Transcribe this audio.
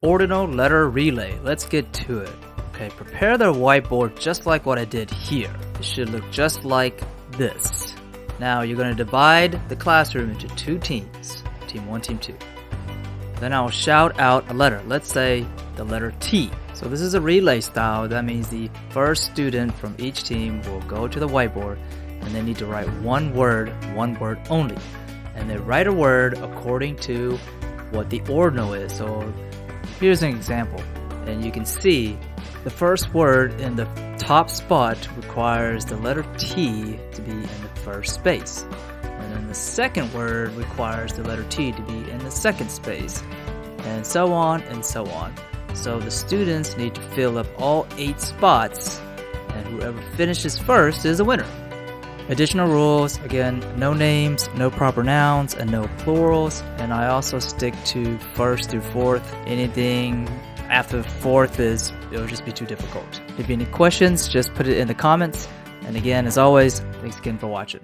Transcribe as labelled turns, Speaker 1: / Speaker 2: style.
Speaker 1: Ordinal letter relay. Let's get to it. Okay, prepare the whiteboard just like what I did here. It should look just like this. Now you're going to divide the classroom into two teams. Team 1, Team 2. Then I'll shout out a letter. Let's say the letter T. So this is a relay style. That means the first student from each team will go to the whiteboard and they need to write one word only. And they write a word according to what the ordinal is. So here's an example. And you can see the first word in the top spot requires the letter T to be in the first space. And then the second word requires the letter T to be in the second space. And so on and so on. So the students need to fill up all 8 spots, and whoever finishes first is the winner. Additional rules, again, no names, no proper nouns, and no plurals. And I also stick to first through fourth. Anything after fourth it'll just be too difficult. If you have any questions, just put it in the comments. And again, as always, thanks again for watching.